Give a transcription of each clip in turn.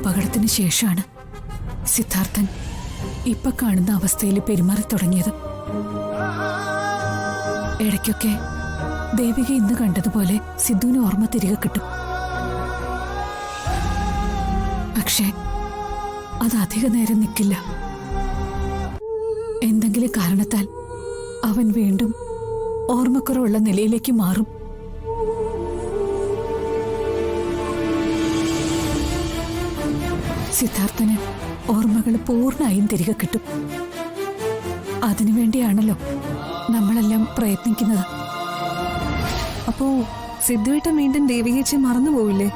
അപകടത്തിന് ശേഷമാണ് സിദ്ധാർത്ഥൻ ഇപ്പൊ കാണുന്ന അവസ്ഥയിൽ പെരുമാറി തുടങ്ങിയത്. ഇടയ്ക്കൊക്കെ ദേവിക ഇന്ന് കണ്ടതുപോലെ സിദ്ധുവിന് ഓർമ്മ തിരികെ കിട്ടും. പക്ഷേ അത് അധിക നേരം നിൽക്കില്ല. എന്തെങ്കിലും കാരണത്താൽ അവൻ വീണ്ടും ഓർമ്മക്കുറവുള്ള നിലയിലേക്ക് മാറും. സിദ്ധാർത്ഥന് ഓർമ്മകൾ പൂർണ്ണമായും തിരികെ കിട്ടും. അതിനുവേണ്ടിയാണല്ലോ നമ്മളെല്ലാം പ്രയത്നിക്കുന്നത്. അപ്പോ സിദ്ധുവേട്ടൻ വീണ്ടും ദേവികേച്ചി മറന്നുപോയില്ലേ?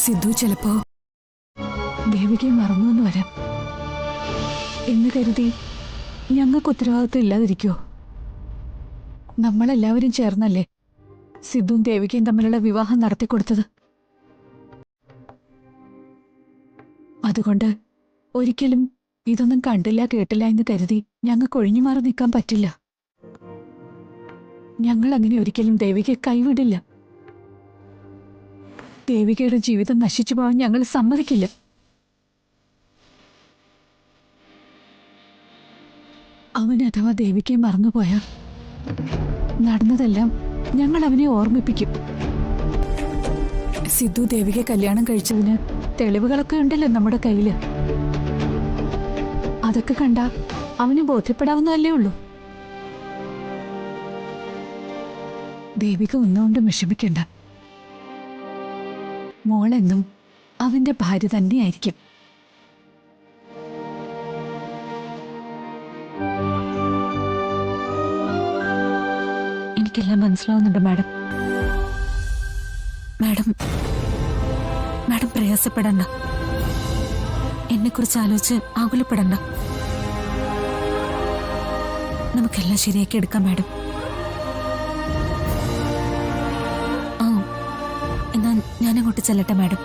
സിദ്ധു ചിലപ്പോ ദേവികയെ മറന്നുവെന്ന് വരാം എന്ന് കരുതി ഞങ്ങൾക്ക് ഉത്തരവാദിത്വം ഇല്ലാതിരിക്കോ? നമ്മളെല്ലാവരും ചേർന്നല്ലേ സിദ്ധുവും ദേവികയും തമ്മിലുള്ള വിവാഹം നടത്തിക്കൊടുത്തത്. അതുകൊണ്ട് ഒരിക്കലും ഇതൊന്നും കണ്ടില്ല കേട്ടില്ല എന്ന് കരുതി ഞങ്ങൾക്ക് ഒഴിഞ്ഞു മാറി നിൽക്കാൻ പറ്റില്ല. ഞങ്ങൾ അങ്ങനെ ഒരിക്കലും ദേവികയെ കൈവിടില്ല. ദേവികയുടെ ജീവിതം നശിച്ചു പോകാൻ ഞങ്ങൾ സമ്മതിക്കില്ല. അവൻ അഥവാ ദേവികയെ മറന്നുപോയാൽ നടന്നതെല്ലാം ഞങ്ങൾ അവനെ ഓർമ്മിപ്പിക്കും. സിദ്ധു ദേവികയെ കല്യാണം കഴിച്ചതിന് തെളിവുകളൊക്കെ ഉണ്ടല്ലോ നമ്മുടെ കയ്യില്. അതൊക്കെ കണ്ട അവന് ബോധ്യപ്പെടാവുന്നതല്ലേ ഉള്ളൂ. ദേവിക ഒന്നുകൊണ്ടും വിഷമിക്കണ്ട. മോളെന്നും അവന്റെ ഭാര്യ തന്നെയായിരിക്കും. എനിക്കെല്ലാം മനസ്സിലാവുന്നുണ്ട് മാഡം. Madam madam പ്രയാസപ്പെടണ്ട. എന്നെക്കുറിച്ച് ആലോചിച്ച് ആകുലപ്പെടണ്ട. നമുക്കെല്ലാം ശരിയാക്കി എടുക്കാം മാഡം. ആ എന്നാ ഞാനങ്ങോട്ട് ചെല്ലട്ടെ മാഡം.